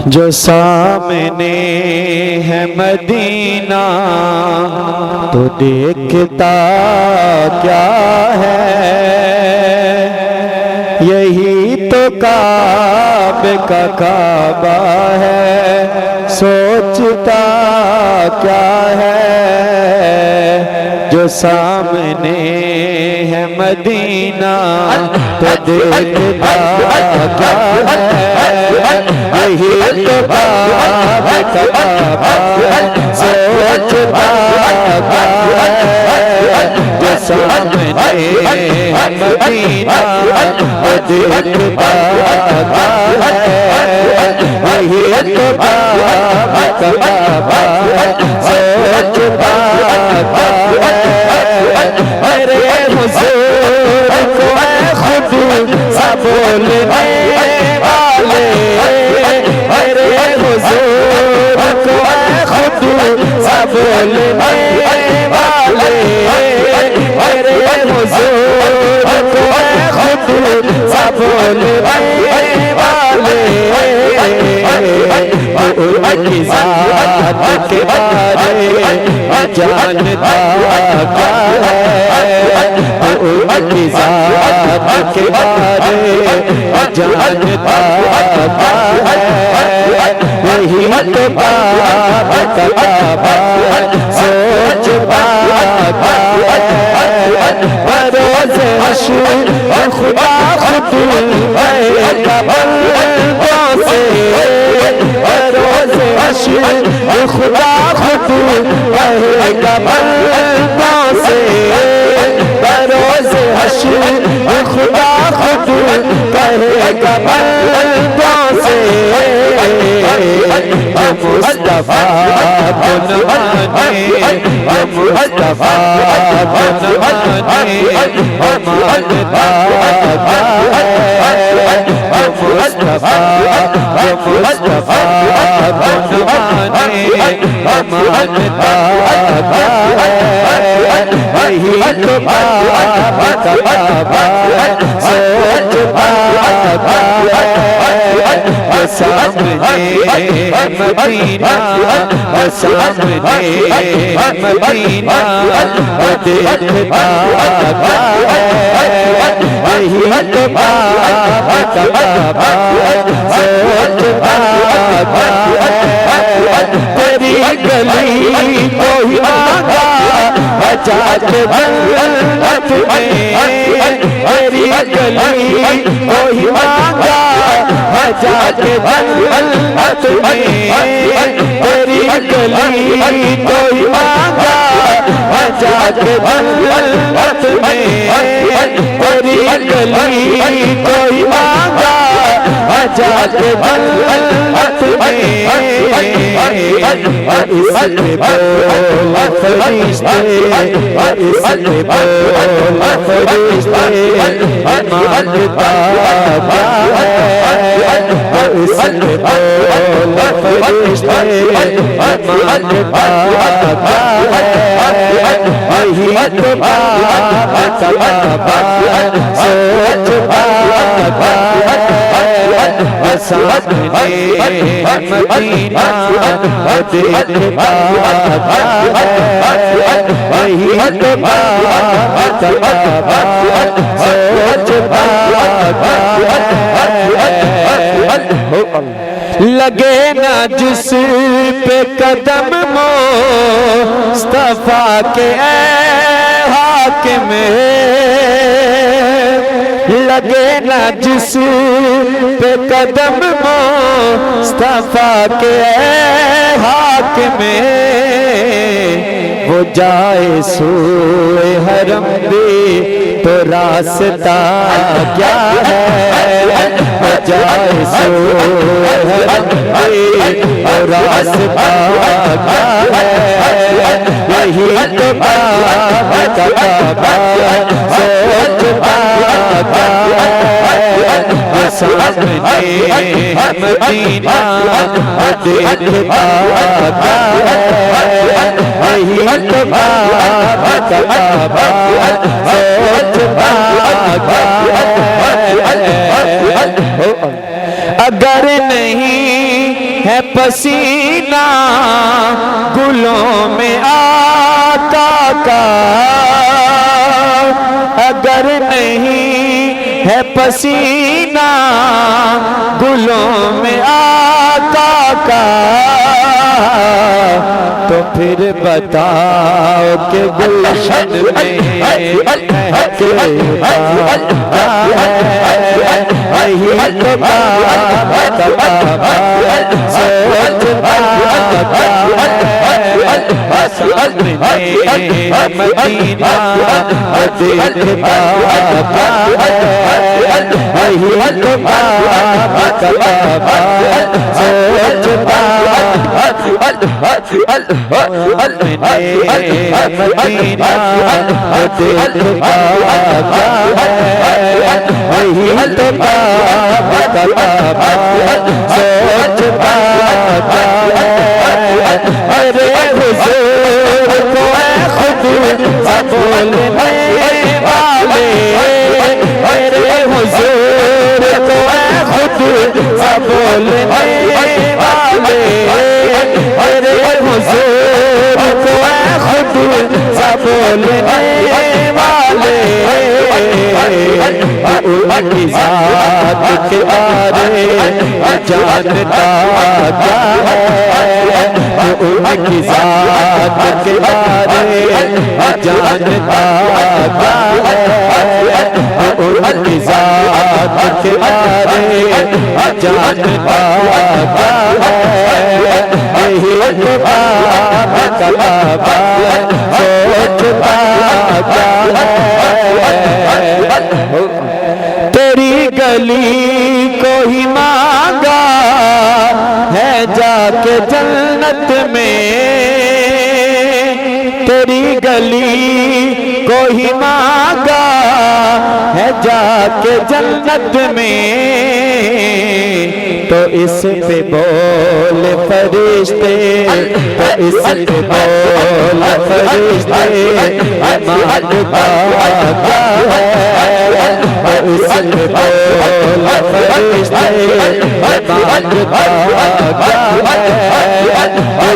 جو سامنے ہے مدینہ تو دیکھتا کیا ہے، یہی تو کعبے کا کعبہ ہے، سوچتا کیا ہے۔ جو سامنے ہے مدینہ تو دیکھتا کیا ہے، یہی تو کعبے کا کعبہ ہے، سوچتا کیا ہے۔ جو سامنے ہے مدینہ تو دیکھتا کیا ہے، یہی تو کعبے کا کعبہ ہے، سوچتا کیا ہے۔ میرے حضور کو ہے خود سا بولنے والے، میرے حضور کو ہے خود سا بولنے والے، میرے حضور کو ہے خود سا بولنے والے۔ ان کی ذات کے بارے جانتا کیا ہے، ان کی ذات کے بارے جانتا کیا ہے، یہی تو کعبہ کا کعبہ ہے، سوچتا کیا ہے۔ بروز حشر خدا خود کہے گا بندوں سے، بروز حشر خدا خود کہے گا بندوں سے، بروز حشر خدا خود کہے گا بندوں سے۔ جو مصطفیٰ کو نہ مانے، جو مصطفیٰ کو نہ مانے، وہ مانتا کیا ہے۔ جو مصطفیٰ کو نہ مانے، وہ مانتا کیا ہے، یہی تو کعبہ کا کعبہ ہے، سوچتا کیا ہے۔ سامنے مدینہ، سامنے مدینہ دیکھتا کیا ہے، یہی تو کعبہ کا کعبہ ہے، سوچتا کیا ہے۔ تیری گلی کو ہی مانگا بچا کے جنت میں، تیری گلی کو ہی مانگا بچا کے جنت میں، تیری گلی کو ہی مانگا بچا کے جنت میں، تیری گلی کو ہی مانگا بچا کے جنت میں۔ اس نے بولا فرشتے، اس نے بولا فرشتے مانگتا کیا ہے، اس نے بولا فرشتے مانگتا کیا ہے، یہی تو کعبہ کا کعبہ ہے، سوچتا کیا ہے۔ سامنے مدینہ دیکھتا کیا ہے، یہی تو کعبہ کا کعبہ ہے، سوچتا کیا ہے۔ لگے نہ جس پہ قدم مصطفیٰ کے اے حاکم، لگے نہ جس پہ قدم مصطفیٰ کے اے حاکم، وہ جائے سوئے حرم بھی تو راستہ کیا ہے، وہ جائے سوئے حرم بھی تو راستہ کیا ہے، یہی تو کعبہ کا کعبہ ہے، سوچتا کیا ہے۔ سامنے مدینہ دیکھتا کیا ہے، یہی تو کعبہ کا کعبہ ہے، سوچتا کیا ہے۔ اگر نہیں ہے پسینہ گلوں میں آقا کا، اگر نہیں ہے پسینہ گلوں میں آقا کا، تو پھر بتاؤ کہ گلشن میں مہک کیا ہے؟ یہی تو بات سوچتا کیا ہے؟ سامنے مدینہ دیکھتا کیا ہے؟ یہی تو بات سوچتا مدینہ دیکھتا کیا ہے؟ وہی تو بات سوچتا کیا ہے؟ ارے حضور کو اے خود سا بولنے والے، ارے حضور کو اے خود سا بولنے والے، ارے حضور کو اے خود سا بولنے والے، ان کی ذات کے بارے جانتا کیا ہے؟ ان کی ذات کے بارے جانتا کیا ہے؟ ان کی ذات کے بارے جانتا کیا ہے؟ یہی تو بات سوچتا کیا ہے؟ تیری گلی کو ہی مانگا ہے جا کے جنت میں، تیری گلی کو ہی مانگا ہے جا کے جنت میں، تو اس پہ بول فرشتے، تو اس پہ بول فرشتے مانگتا کیا ہے؟ تو اس پہ بول فرشتے مانگتا کیا ہے؟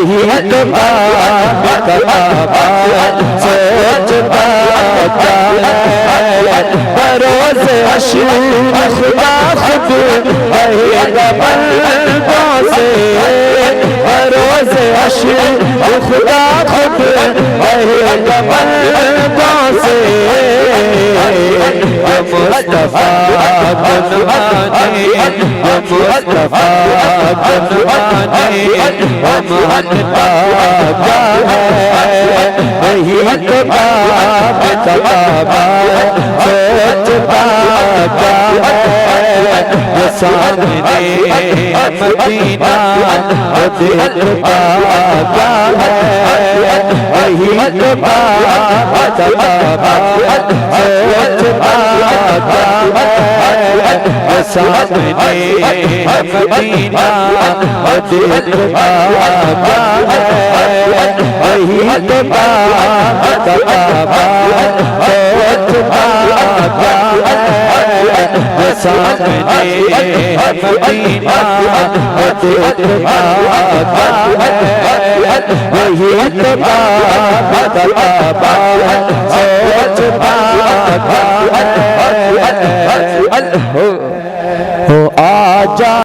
یہی تو بات سوچتا کیا ہے؟ بروز حشر خدا خود کہے گا بندوں سے، بروز حشر خدا خود کہے گا بندوں سے، مصطفیٰ کو مانے، مصطفیٰ کو مانے، مانتا کیا ہے؟ وہی تو بات سوچتا کیا ہے؟ جو سامنے مدینہ دیکھتا کیا ہے؟ وہی تو بات سوچتا کیا ہے؟ جو سامنے مدینہ دیکھتا کیا ہے؟ وہی تو بات سوچتا کیا ہے؟ جو سامنے مدینہ دیکھتا کیا ہے؟ وہی تو بات سوچتا کیا ہے؟ آجا